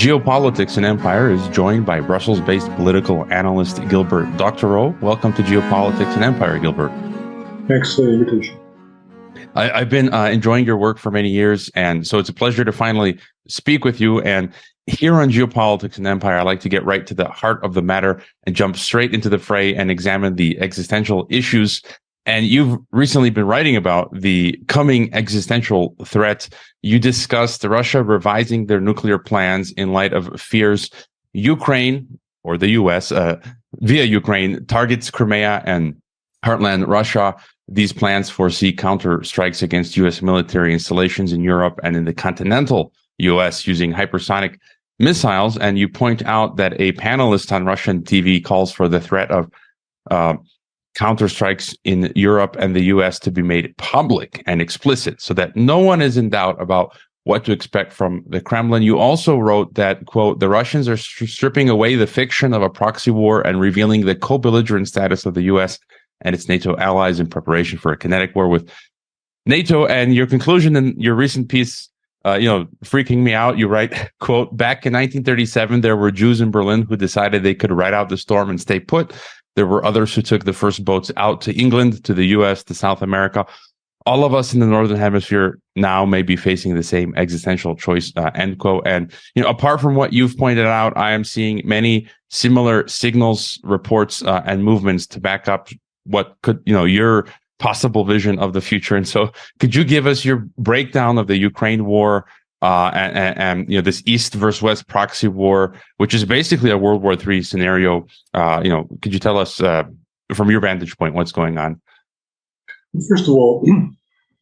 Geopolitics and Empire is joined by Brussels-based political analyst Gilbert Doctorow. Welcome to Geopolitics and Empire, Gilbert. Thanks for the invitation. I've been enjoying your work for many years, and so it's a pleasure to finally speak with you. And here on Geopolitics and Empire, I like to get right to the heart of the matter and jump straight into the fray and examine the existential issues. And you've recently been writing about the coming existential threat. You discussed Russia revising their nuclear plans in light of fears Ukraine, or the US, via Ukraine, targets Crimea and heartland Russia. These plans foresee counter strikes against US military installations in Europe and in the continental US using hypersonic missiles. And you point out that a panelist on Russian TV calls for the threat of counterstrikes in Europe and the US to be made public and explicit so that no one is in doubt about what to expect from the Kremlin. You also wrote that, quote, the Russians are stripping away the fiction of a proxy war and revealing the co-belligerent status of the US and its NATO allies in preparation for a kinetic war with NATO. And your conclusion in your recent piece, freaking me out, you write, quote, back in 1937, there were Jews in Berlin who decided they could ride out the storm and stay put. There were others who took the first boats out to England, to the US, to South America. All of us in the Northern Hemisphere now may be facing the same existential choice, end quote. And, apart from what you've pointed out, I am seeing many similar signals, reports, and movements to back up what could, your possible vision of the future. And so could you give us your breakdown of the Ukraine war, and this East versus West proxy war, which is basically a World War III scenario? Could you tell us from your vantage point what's going on? First of all,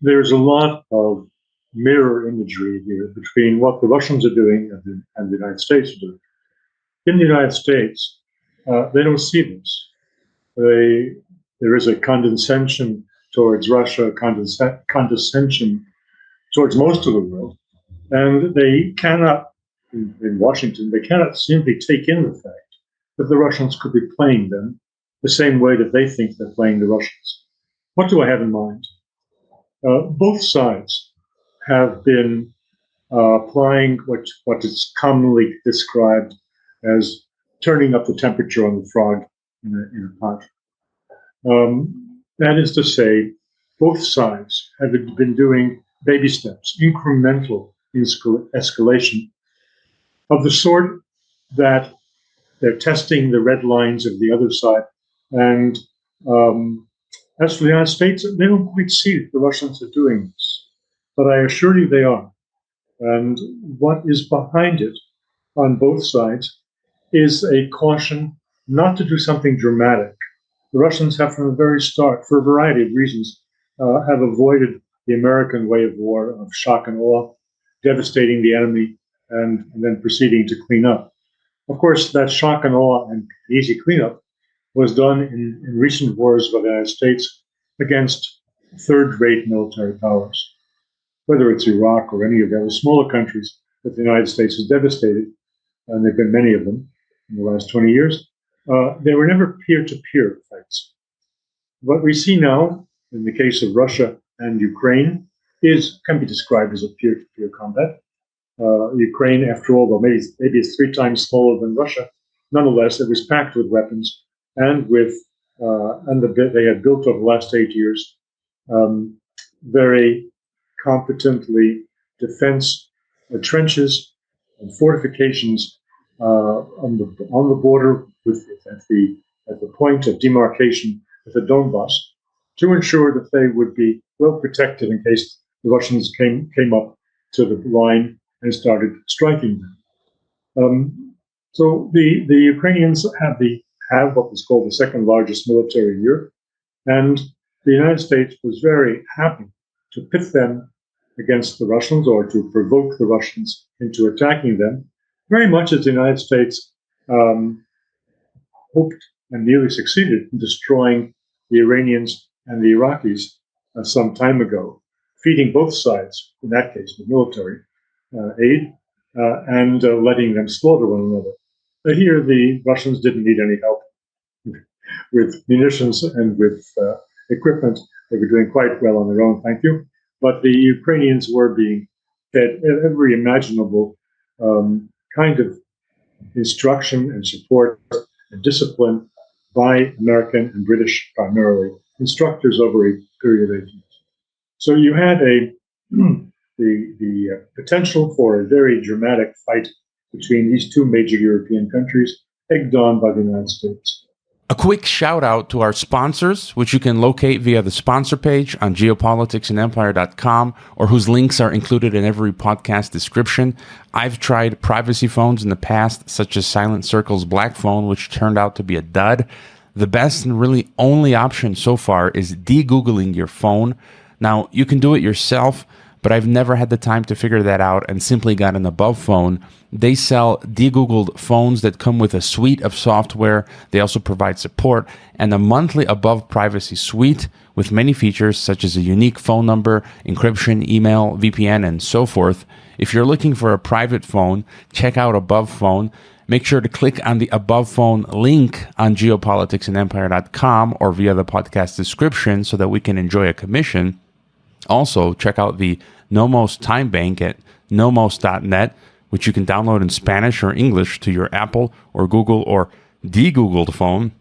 there's a lot of mirror imagery here between what the Russians are doing and the United States are doing. In the United States, they don't see this. There is a condescension towards Russia, condescension towards most of the world. And they cannot, in Washington, they cannot simply take in the fact that the Russians could be playing them the same way that they think they're playing the Russians. What do I have in mind? Both sides have been applying what is commonly described as turning up the temperature on the frog in a pot. That is to say, both sides have been doing baby steps, incremental escalation of the sort that they're testing the red lines of the other side. And as for the United States, they don't quite see that the Russians are doing this. But I assure you they are. And what is behind it on both sides is a caution not to do something dramatic. The Russians have from the very start, for a variety of reasons, have avoided the American way of war, of shock and awe, devastating the enemy, and then proceeding to clean up. Of course, that shock and awe and easy cleanup was done in recent wars by the United States against third-rate military powers. Whether it's Iraq or any of the other smaller countries that the United States has devastated, and there have been many of them in the last 20 years, they were never peer-to-peer fights. What we see now, in the case of Russia and Ukraine, can be described as a peer-to-peer combat. Ukraine, after all, though maybe it's 3 times smaller than Russia, nonetheless, it was packed with weapons and they had built over the last 8 years very competently defense trenches and fortifications on the border at the point of demarcation with the Donbass to ensure that they would be well protected in case the Russians came up to the line and started striking them. So the Ukrainians have what was called the second largest military in Europe, and the United States was very happy to pit them against the Russians or to provoke the Russians into attacking them, very much as the United States hoped and nearly succeeded in destroying the Iranians and the Iraqis some time ago, feeding both sides, in that case with military aid, and letting them slaughter one another. Here, the Russians didn't need any help with munitions and with equipment. They were doing quite well on their own, thank you. But the Ukrainians were being fed every imaginable kind of instruction and support and discipline by American and British, primarily, instructors over a period of 8 years. So you had the potential for a very dramatic fight between these two major European countries, egged on by the United States. A quick shout out to our sponsors, which you can locate via the sponsor page on geopoliticsandempire.com, or whose links are included in every podcast description. I've tried privacy phones in the past, such as Silent Circle's Black Phone, which turned out to be a dud. The best and really only option so far is de-Googling your phone. Now, you can do it yourself, but I've never had the time to figure that out and simply got an Above phone. They sell de-Googled phones that come with a suite of software. They also provide support and a monthly Above privacy suite with many features such as a unique phone number, encryption, email, VPN, and so forth. If you're looking for a private phone, check out Above Phone. Make sure to click on the Above Phone link on geopoliticsandempire.com or via the podcast description so that we can enjoy a commission. Also, check out the Nomos Time Bank at nomos.net, which you can download in Spanish or English to your Apple or Google or de-Googled phone.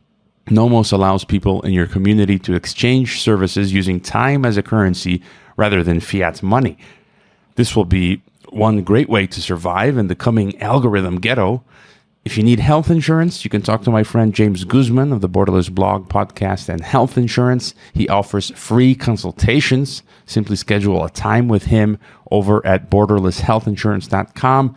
Nomos allows people in your community to exchange services using time as a currency rather than fiat money. This will be one great way to survive in the coming algorithm ghetto. If you need health insurance, you can talk to my friend James Guzman of the Borderless blog, podcast, and health insurance. He offers free consultations. Simply schedule a time with him over at borderlesshealthinsurance.com.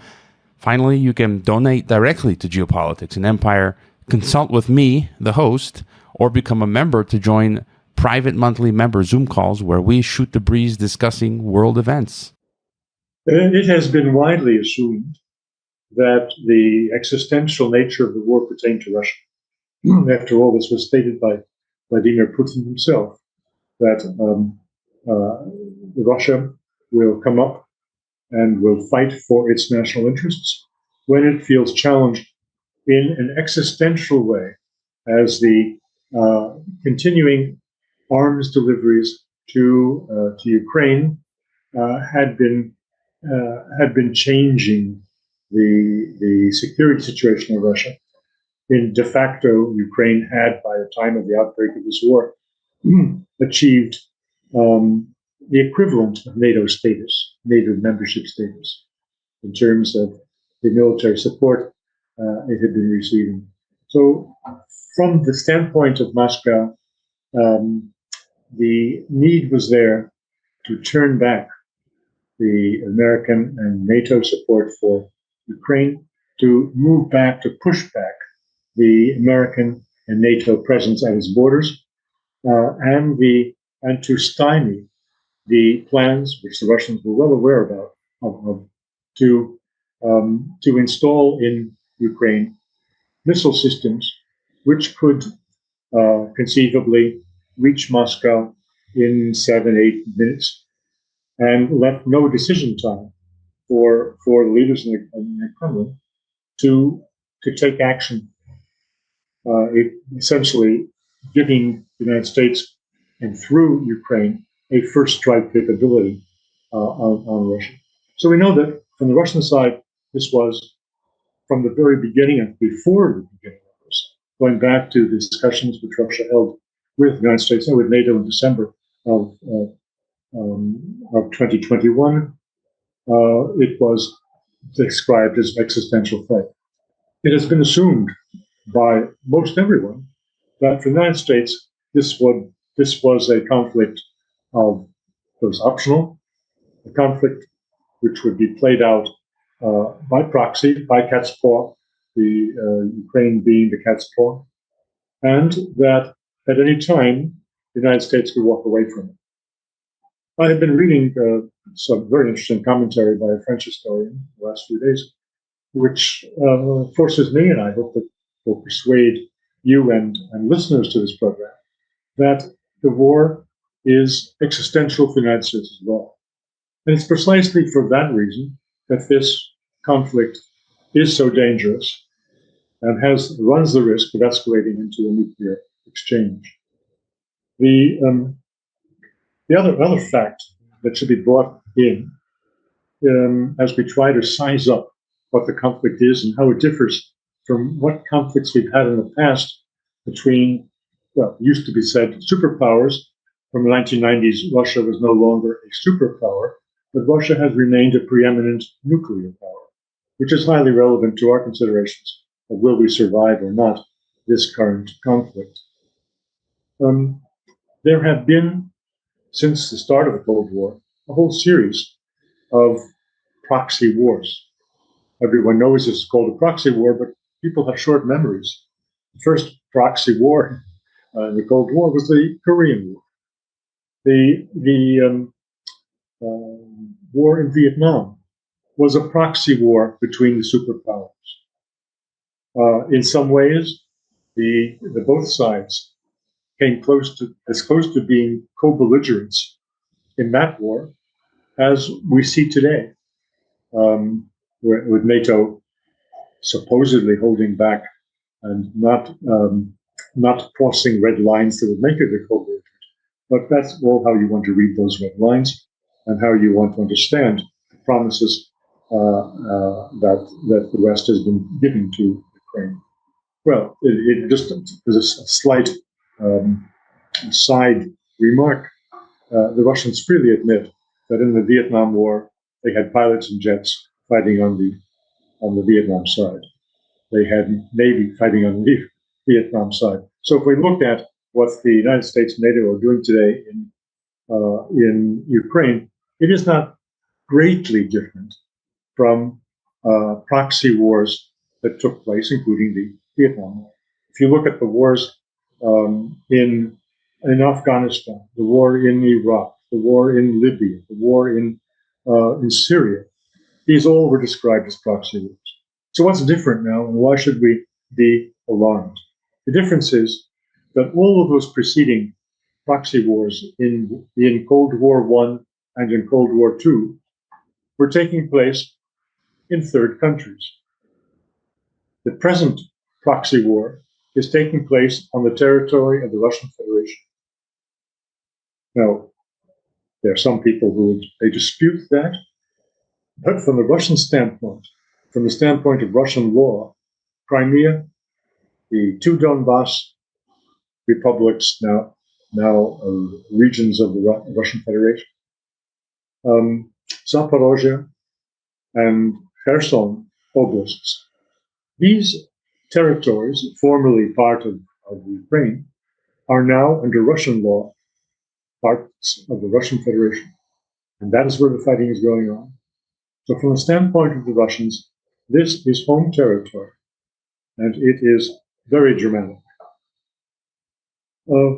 Finally, you can donate directly to Geopolitics and Empire, consult with me, the host, or become a member to join private monthly member Zoom calls where we shoot the breeze discussing world events. It has been widely assumed that the existential nature of the war pertained to Russia. After all, this was stated by Vladimir Putin himself, that Russia will come up and will fight for its national interests when it feels challenged in an existential way, as the continuing arms deliveries to Ukraine had been changing the security situation of Russia. In de facto, Ukraine had, by the time of the outbreak of this war, achieved the equivalent of NATO status, NATO membership status, in terms of the military support it had been receiving. So, from the standpoint of Moscow, the need was there to turn back the American and NATO support for Ukraine, to move back, to push back the American and NATO presence at its borders, and to stymie the plans, which the Russians were well aware about, to install in Ukraine missile systems which could conceivably reach Moscow in 7-8 minutes, and left no decision time for the leaders in the Kremlin to take action, essentially giving the United States and through Ukraine a first strike capability on Russia. So we know that from the Russian side, this was from the very beginning and before the beginning of this, going back to the discussions which Russia held with the United States and with NATO in December of 2021, it was described as an existential threat. It has been assumed by most everyone that for the United States, this was a conflict that was optional, a conflict which would be played out by proxy, by cat's paw, the Ukraine being the cat's paw, and that at any time the United States could walk away from it. I have been reading some very interesting commentary by a French historian the last few days, which forces me, and I hope that will persuade you and listeners to this program, that the war is existential for the United States as well. And it's precisely for that reason that this conflict is so dangerous and runs the risk of escalating into a nuclear exchange. The other fact that should be brought in as we try to size up what the conflict is and how it differs from what conflicts we've had in the past between, well, it used to be said superpowers. From the 1990s, Russia was no longer a superpower, but Russia has remained a preeminent nuclear power, which is highly relevant to our considerations of will we survive or not this current conflict. There have been, since the start of the Cold War, a whole series of proxy wars. Everyone knows this is called a proxy war, but people have short memories. The first proxy war in the Cold War was the Korean War. The war in Vietnam was a proxy war between the superpowers. In some ways, the both sides came as close to being co-belligerents in that war as we see today, with NATO supposedly holding back and not crossing red lines that would make it a co-belligerent. But that's all how you want to read those red lines and how you want to understand the promises that the West has been giving to Ukraine. Well, it just as a slight side remark, the Russians freely admit that in the Vietnam War they had pilots and jets fighting on the Vietnam side. They had Navy fighting on the Vietnam side. So if we look at what the United States and NATO are doing today in Ukraine, it is not greatly different from proxy wars that took place, including the Vietnam War. If you look at the wars in Afghanistan, the war in Iraq, the war in Libya, the war in Syria, these all were described as proxy wars. So what's different now, and why should we be alarmed? The difference is that all of those preceding proxy wars in Cold War I and in Cold War II were taking place in third countries. The present proxy war is taking place on the territory of the Russian Federation. Now, there are some people who dispute that, but from the Russian standpoint, from the standpoint of Russian law, Crimea, the two Donbass republics, now regions of the Russian Federation, Zaporozhye and Kherson oblasts. These territories, formerly part of Ukraine, are now under Russian law parts of the Russian Federation. And that is where the fighting is going on. So from the standpoint of the Russians, this is home territory, and it is very dramatic. All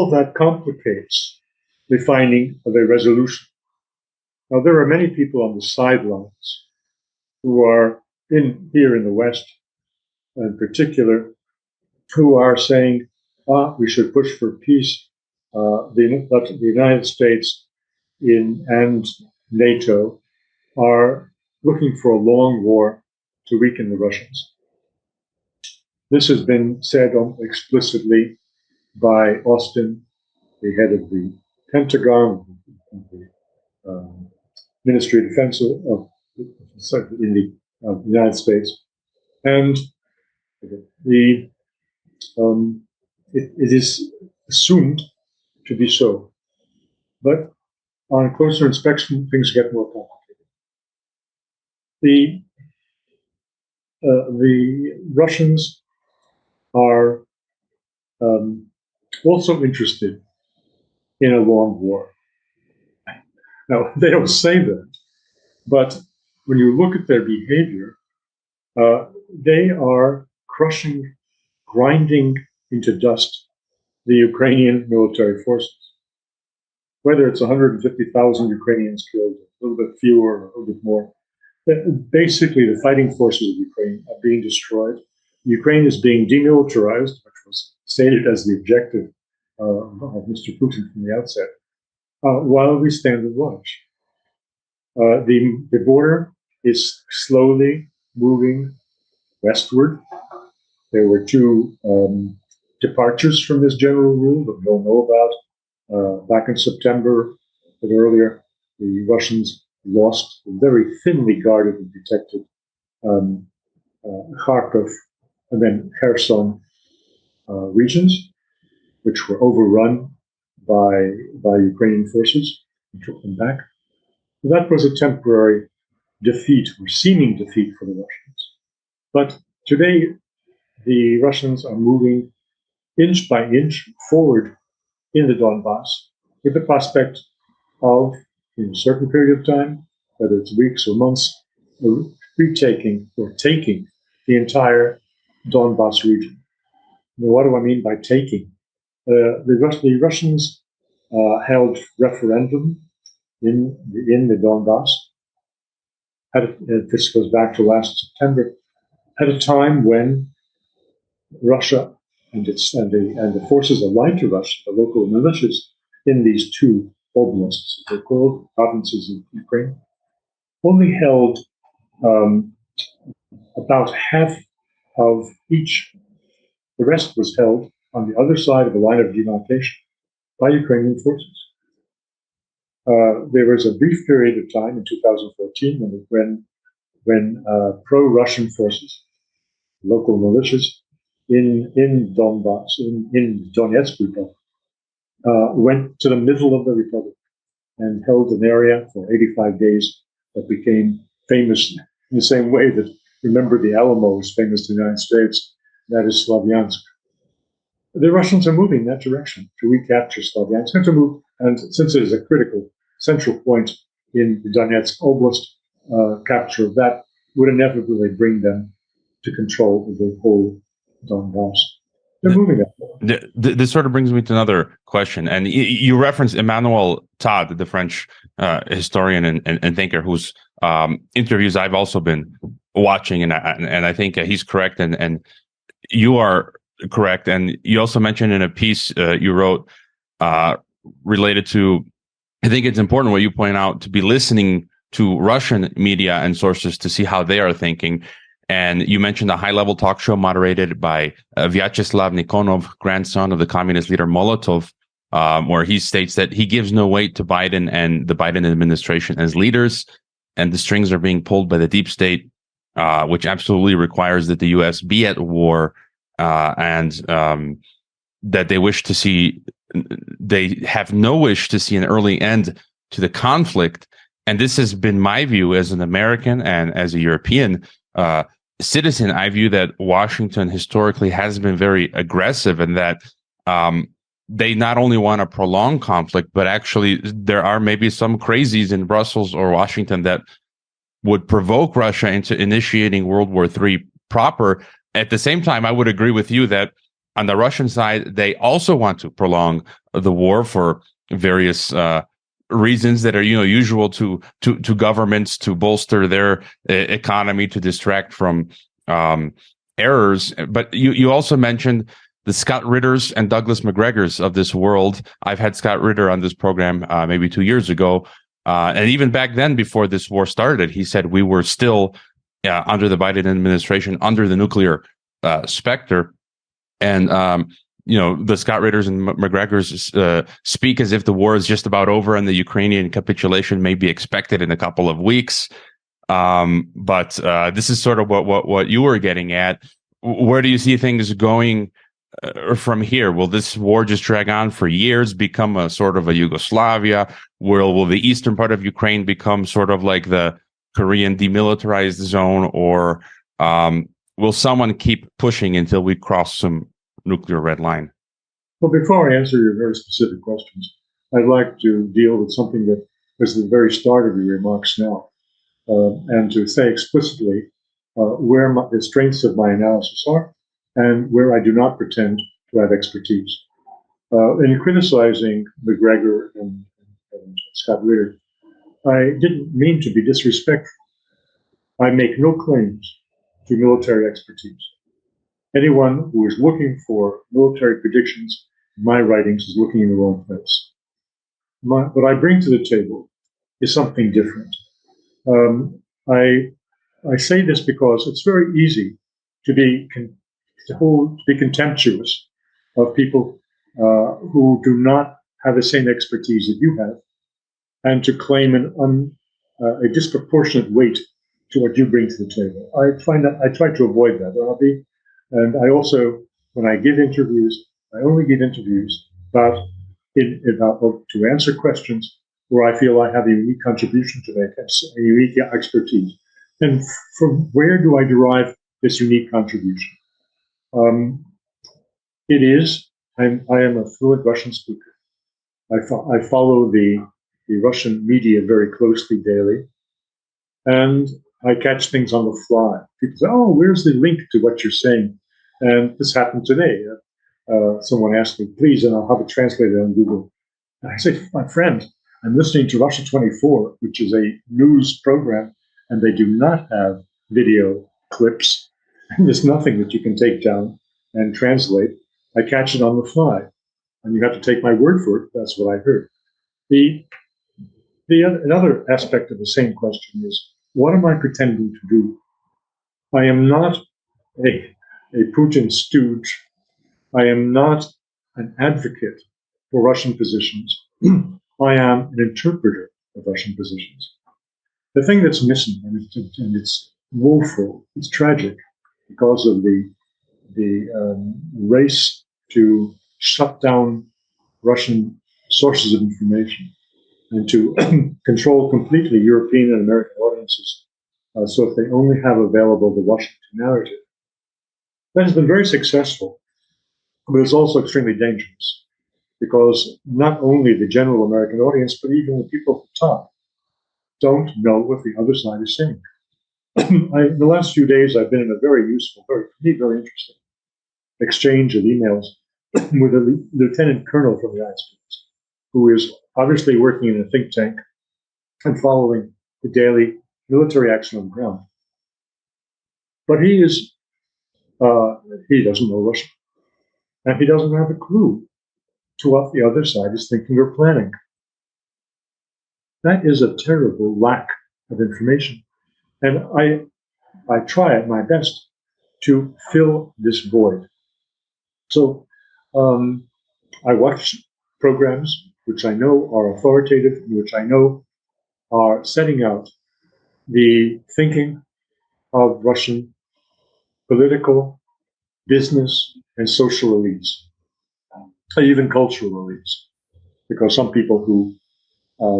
of that complicates the finding of a resolution. Now, there are many people on the sidelines who are here in the West, in particular, who are saying, we should push for peace. The United States and NATO are looking for a long war to weaken the Russians. This has been said explicitly by Austin, the head of the Pentagon, the Ministry of Defense in the United States, and it is assumed to be so. But on closer inspection, things get more complicated. The Russians are also interested in a long war. Now, they don't say that, but when you look at their behavior, they are crushing, grinding into dust the Ukrainian military forces. Whether it's 150,000 Ukrainians killed, a little bit fewer, or a little bit more, basically the fighting forces of Ukraine are being destroyed. Ukraine is being demilitarized, which was stated as the objective of Mr. Putin from the outset, while we stand and watch. The border is slowly moving westward. There were two departures from this general rule that we all know about. Back in September, but earlier, the Russians lost the very thinly guarded and protected Kharkov and then Kherson regions, which were overrun by Ukrainian forces and took them back. That was a temporary defeat or seeming defeat for the Russians. But today, the Russians are moving inch by inch forward in the Donbass with the prospect of, in a certain period of time, whether it's weeks or months, retaking or taking the entire Donbass region. Now, what do I mean by taking? The Russians held referendum in the Donbass. This goes back to last September, at a time when Russia and the forces allied to Russia, the local militias in these two oblasts, they're called provinces of Ukraine, only held about half of each. The rest was held on the other side of the line of demarcation by Ukrainian forces. There was a brief period of time in 2014 when pro-Russian forces, local militias in Donbass, in Donetsk Republic, went to the middle of the republic and held an area for 85 days that became famous in the same way that, remember, the Alamo is famous in the United States, that is Slavyansk. The Russians are moving in that direction to recapture Slavyansk and to move, and since it is a critical central point in the Donetsk Oblast, capture of that would inevitably bring them to control of the whole Donbass. They're moving that. This sort of brings me to another question, and you referenced Emmanuel Todd, the French historian and thinker, whose interviews I've also been watching, and I think he's correct, and you are correct. And you also mentioned in a piece you wrote related to, I think it's important what you point out, to be listening to Russian media and sources to see how they are thinking. And you mentioned a high-level talk show moderated by Vyacheslav Nikonov, grandson of the communist leader Molotov, where he states that he gives no weight to Biden and the Biden administration as leaders, and the strings are being pulled by the deep state, which absolutely requires that the U.S. be at war, and that they have no wish to see an early end to the conflict. And this has been my view as an American and as a European citizen. I view that Washington historically has been very aggressive, and that they not only want to prolong conflict, but actually there are maybe some crazies in Brussels or Washington that would provoke Russia into initiating World War III proper. At the same time, I would agree with you that on the Russian side, they also want to prolong the war for various reasons that are, usual to governments, to bolster their economy, to distract from errors. But you also mentioned the Scott Ritters and Douglas McGregors of this world. I've had Scott Ritter on this program maybe 2 years ago, and even back then, before this war started, he said we were still under the Biden administration, under the nuclear specter. And the Scott Ritters and McGregors speak as if the war is just about over and the Ukrainian capitulation may be expected in a couple of weeks. But this is sort of what you were getting at. Where do you see things going from here? Will this war just drag on for years, become a sort of a Yugoslavia? Will the eastern part of Ukraine become sort of like the Korean demilitarized zone, or will someone keep pushing until we cross some nuclear red line? Well, before I answer your very specific questions, I'd like to deal with something that was at the very start of your remarks now, and to say explicitly where the strengths of my analysis are and where I do not pretend to have expertise. In criticizing McGregor and Scott Ritter, I didn't mean to be disrespectful. I make no claims to military expertise. Anyone who is looking for military predictions in my writings is looking in the wrong place. What I bring to the table is something different. I say this because it's very easy to be contemptuous of people who do not have the same expertise that you have, and to claim an a disproportionate weight to what you bring to the table. I find that I try to avoid that, Robbie. And I also, when I give interviews, I only give interviews to answer questions where I feel I have a unique contribution to make, a unique expertise. And from where do I derive this unique contribution? I am a fluent Russian speaker. I follow the Russian media very closely daily, and I catch things on the fly. People say, "Oh, where's the link to what you're saying?" And this happened today. Someone asked me, "Please," and I'll have it translated on Google. And I say, "My friend, I'm listening to Russia 24, which is a news program, and they do not have video clips. And there's nothing that you can take down and translate. I catch it on the fly, and you have to take my word for it. That's what I heard." Another aspect of the same question is, what am I pretending to do? I am not a Putin stooge. I am not an advocate for Russian positions. I am an interpreter of Russian positions. The thing that's missing, and it's woeful, it's tragic, because of the race to shut down Russian sources of information and to control completely European and American audiences, so if they only have available the Washington narrative. That has been very successful, but it's also extremely dangerous, because not only the general American audience, but even the people at the top don't know what the other side is saying. In the last few days, I've been in a very useful, very interesting exchange of emails with a lieutenant colonel from the United States, who is obviously working in a think tank and following the daily military action on the ground. But he doesn't know Russian, and he doesn't have a clue to what the other side is thinking or planning. That is a terrible lack of information. And I try at my best to fill this void. So I watch programs which I know are authoritative and which I know are setting out the thinking of Russian political, business, and social elites, and even cultural elites, because some people who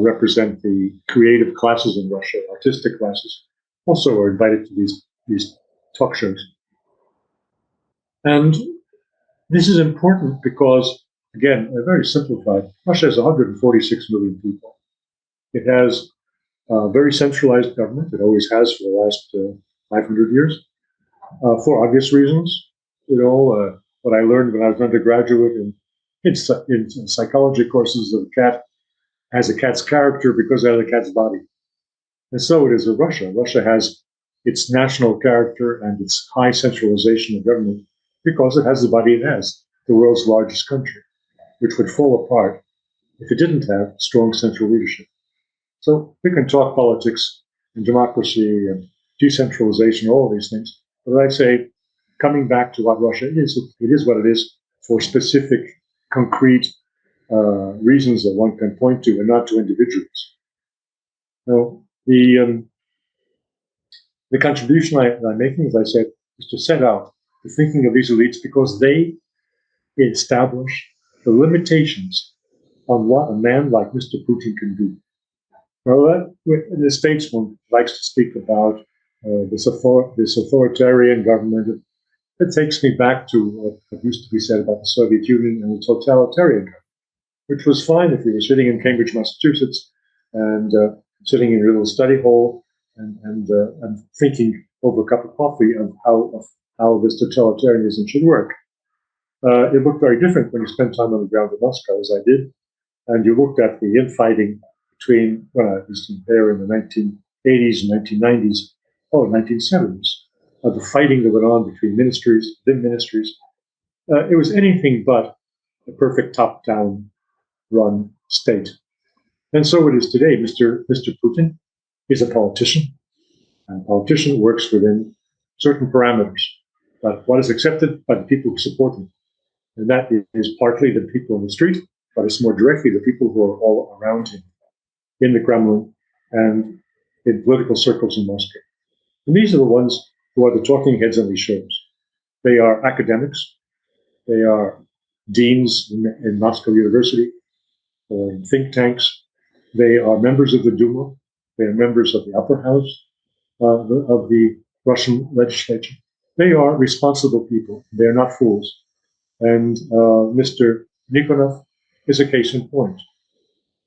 represent the creative classes in Russia, artistic classes, also are invited to these talk shows. And this is important because, again, very simplified, Russia has 146 million people. It has a very centralized government. It always has for the last 500 years, for obvious reasons. What I learned when I was an undergraduate in psychology courses, that a cat has a cat's character because it has a cat's body. And so it is with Russia. Russia has its national character and its high centralization of government because it has the body it has, the world's largest country, which would fall apart if it didn't have strong central leadership. So we can talk politics and democracy and decentralization, all of these things. But I'd say, coming back to what Russia is, it is what it is for specific, concrete reasons that one can point to, and not to individuals. Now, the contribution I'm making, as I said, is to set out the thinking of these elites, because they establish the limitations on what a man like Mr. Putin can do. Well, the statesman likes to speak about this authoritarian government. It takes me back to what used to be said about the Soviet Union and the totalitarian government, which was fine if you were sitting in Cambridge, Massachusetts, and sitting in your little study hall and thinking over a cup of coffee of how this totalitarianism should work. It looked very different when you spent time on the ground in Moscow, as I did, and you looked at the infighting between, at least there in the 1980s and 1990s, 1970s, the fighting that went on between ministries, within ministries. It was anything but a perfect top-down run state. And so it is today. Mr. Putin is a politician, and a politician works within certain parameters. But what is accepted by the people who support him? And that is partly the people on the street, but it's more directly the people who are all around him in the Kremlin and in political circles in Moscow. And these are the ones who are the talking heads on these shows. They are academics. They are deans in Moscow University or in think tanks. They are members of the Duma. They are members of the upper house of the Russian legislature. They are responsible people. They are not fools. And Mr. Nikonov is a case in point.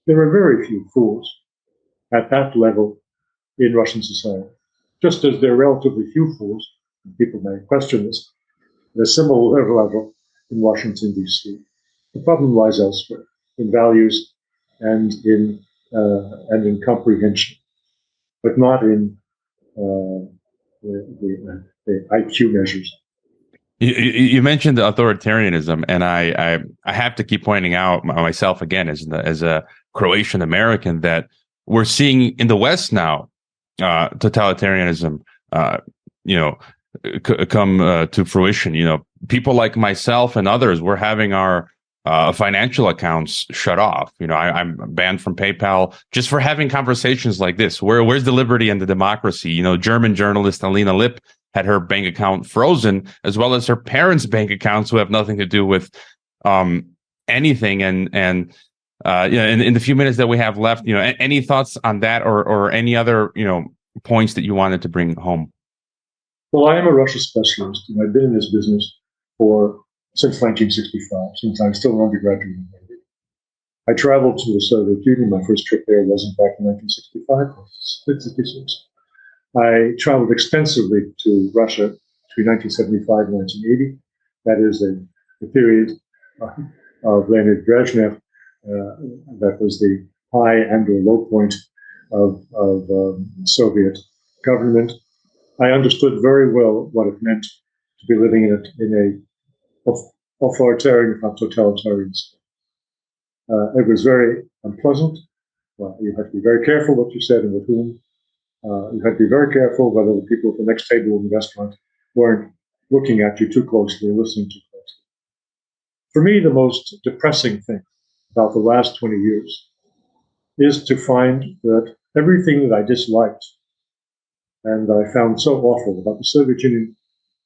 There are very few fools at that level in Russian society, just as there are relatively few fools, people may question this, at a similar level in Washington, D.C. The problem lies elsewhere, in values and in comprehension, but not in the IQ measures. You mentioned the authoritarianism, and I have to keep pointing out myself again as a Croatian American that we're seeing in the West now totalitarianism, come to fruition. People like myself and others, we're having our financial accounts shut off. I'm banned from PayPal just for having conversations like this. Where's the liberty and the democracy? German journalist Alina Lipp had her bank account frozen, as well as her parents' bank accounts, who have nothing to do with anything. And in the few minutes that we have left, any thoughts on that, or any other points that you wanted to bring home? Well, I am a Russia specialist, and I've been in this business since 1965, since I was still an undergraduate in the Navy. I traveled to the Soviet Union. My first trip there wasn't back in 1965, 1966. I traveled extensively to Russia between 1975 and 1980. That is the period of Leonid Brezhnev. That was the high and or low point of Soviet government. I understood very well what it meant to be living in a authoritarian, if not totalitarian state. It was very unpleasant. Well, you had to be very careful what you said and with whom. You had to be very careful whether the people at the next table in the restaurant weren't looking at you too closely and listening too closely. For me, the most depressing thing about the last 20 years is to find that everything that I disliked and that I found so awful about the Soviet Union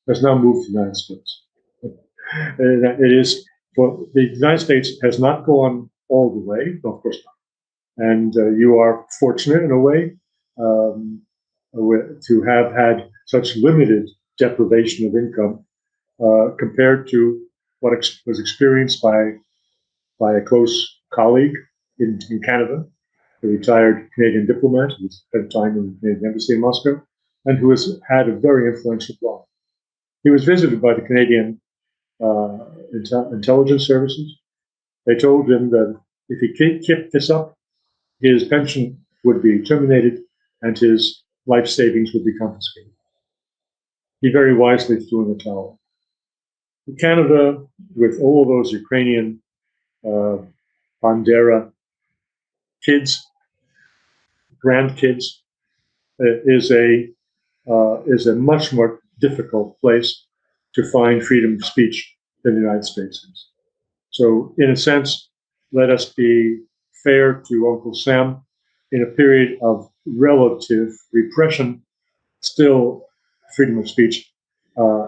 has now moved to the United States. The United States has not gone all the way, no, of course not. And you are fortunate in a way to have had such limited deprivation of income compared to what was experienced by a close colleague in Canada, a retired Canadian diplomat who spent time in the Canadian Embassy in Moscow, and who has had a very influential blog. He was visited by the Canadian intelligence services. They told him that if he kept this up, his pension would be terminated and his life savings would be confiscated. He very wisely threw in the towel. Canada, with all of those Ukrainian Bandera kids, grandkids, is a much more difficult place to find freedom of speech than the United States is. So, in a sense, let us be fair to Uncle Sam. In a period of relative repression, still freedom of speech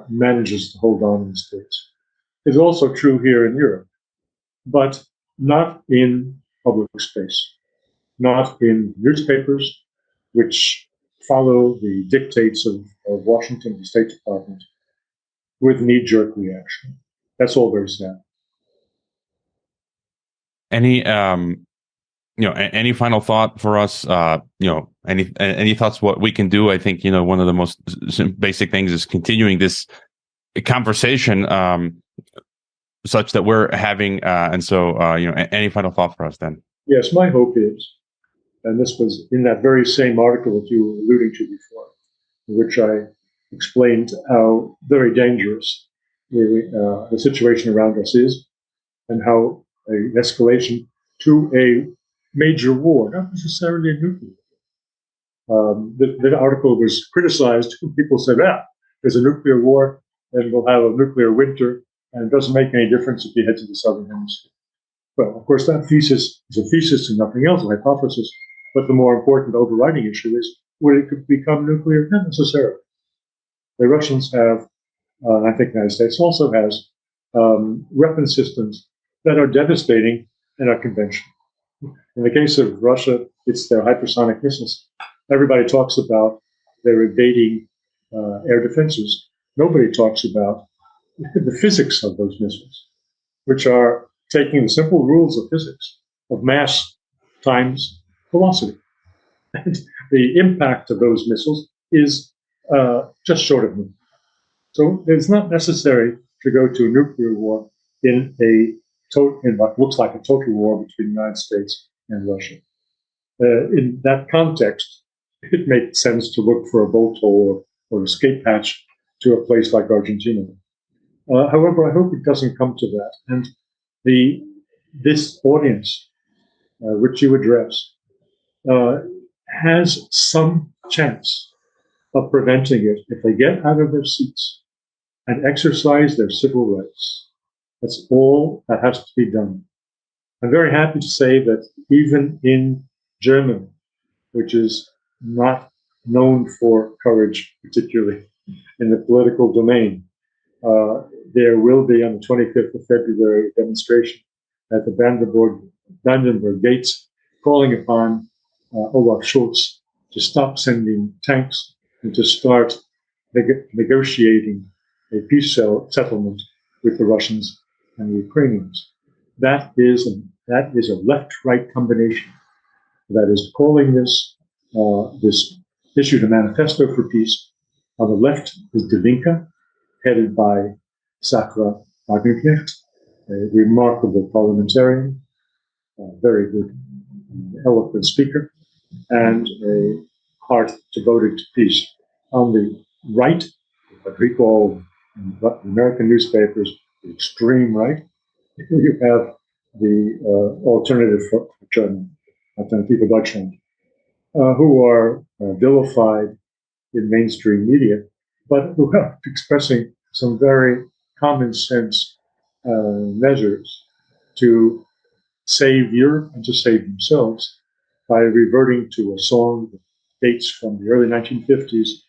manages to hold on in the States. It's also true here in Europe, but not in public space, not in newspapers, which follow the dictates of Washington, the State Department, with knee-jerk reaction. That's all very sad. Any final thought for us? Any thoughts what we can do? I think one of the most basic things is continuing this conversation, such that we're having. And so, any final thought for us then? Yes, my hope is, and this was in that very same article that you were alluding to before, in which I explained how very dangerous the situation around us is, and how an escalation to a major war, not necessarily a nuclear war. The article was criticized. People said, there's a nuclear war, and we'll have a nuclear winter, and it doesn't make any difference if you head to the southern hemisphere. Well, of course, that thesis is a thesis and nothing else, a hypothesis. But the more important overriding issue is would it become nuclear? Not necessarily. The Russians have, I think the United States also has, weapon systems that are devastating and are conventional. In the case of Russia, it's their hypersonic missiles. Everybody talks about their evading air defenses. Nobody talks about the physics of those missiles, which are taking the simple rules of physics of mass times velocity. And the impact of those missiles is just short of nil. So it's not necessary to go to a nuclear war in what looks like a total war between the United States and Russia. In that context, it makes sense to look for a bolt hole or escape hatch to a place like Argentina. However, I hope it doesn't come to that. And this audience, which you address, has some chance of preventing it if they get out of their seats and exercise their civil rights. That's all that has to be done. I'm very happy to say that even in Germany, which is not known for courage, particularly in the political domain, there will be on the 25th of February a demonstration at the Brandenburg Gates calling upon Olaf Scholz to stop sending tanks and to start negotiating a peace settlement with the Russians and the Ukrainians. That is a left-right combination. That is calling this issued a manifesto for peace. On the left is Die Linke, headed by Safra Wagenknecht, a remarkable parliamentarian, a very good, eloquent speaker, and a heart devoted to peace. On the right, what we call in American newspapers the extreme right, you have the alternative for Germany, Alternative for Deutschland, who are vilified in mainstream media, but who are expressing some very common sense measures to save Europe and to save themselves by reverting to a song that dates from the early 1950s,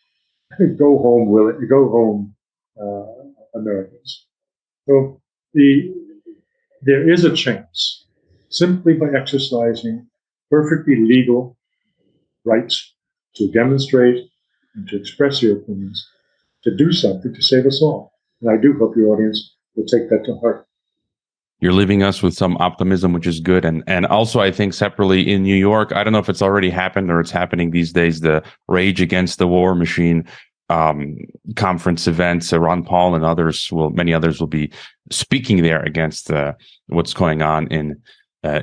"Go home, go home, Americans." So there is a chance, simply by exercising perfectly legal rights to demonstrate and to express your opinions, to do something to save us all. And I do hope your audience will take that to heart. You're leaving us with some optimism, which is good. And also, I think separately in New York, I don't know if it's already happened or it's happening these days, the Rage Against the War Machine conference events. Ron Paul and many others will be speaking there against what's going on in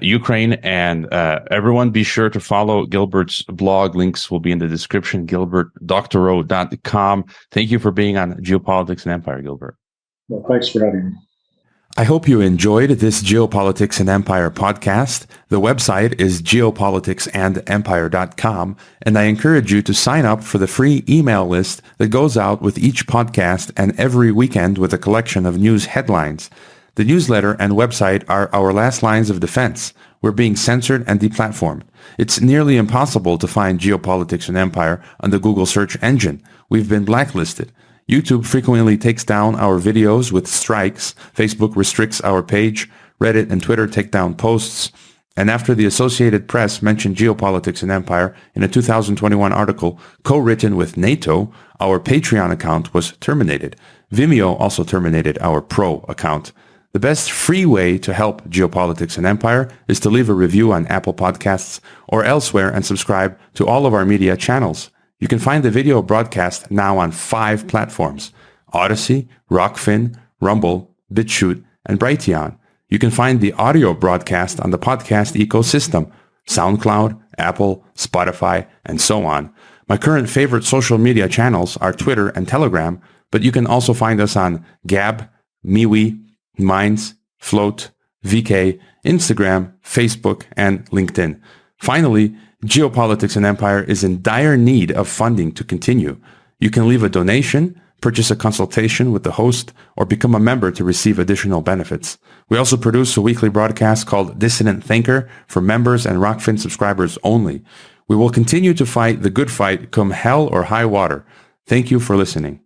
Ukraine. And everyone be sure to follow Gilbert's blog. Links will be in the description, gilbertdoctorow.com. Thank you for being on Geopolitics and Empire, Gilbert. Well, thanks for having me. I hope you enjoyed this Geopolitics and Empire podcast. The website is geopoliticsandempire.com, and I encourage you to sign up for the free email list that goes out with each podcast and every weekend with a collection of news headlines. The newsletter and website are our last lines of defense. We're being censored and deplatformed. It's nearly impossible to find Geopolitics and Empire on the Google search engine. We've been blacklisted. YouTube frequently takes down our videos with strikes. Facebook restricts our page. Reddit and Twitter take down posts. And after the Associated Press mentioned Geopolitics and Empire in a 2021 article co-written with NATO, our Patreon account was terminated. Vimeo also terminated our Pro account. The best free way to help Geopolitics and Empire is to leave a review on Apple Podcasts or elsewhere and subscribe to all of our media channels. You can find the video broadcast now on 5 platforms: Odyssey, Rockfin, Rumble, BitChute, and Brighteon. You can find the audio broadcast on the podcast ecosystem: SoundCloud, Apple, Spotify, and so on. My current favorite social media channels are Twitter and Telegram, but you can also find us on Gab, MeWe, Minds, Float, VK, Instagram, Facebook, and LinkedIn. Finally, Geopolitics and Empire is in dire need of funding to continue. You can leave a donation, purchase a consultation with the host, or become a member to receive additional benefits. We also produce a weekly broadcast called Dissident Thinker for members and Rockfin subscribers only. We will continue to fight the good fight come hell or high water. Thank you for listening.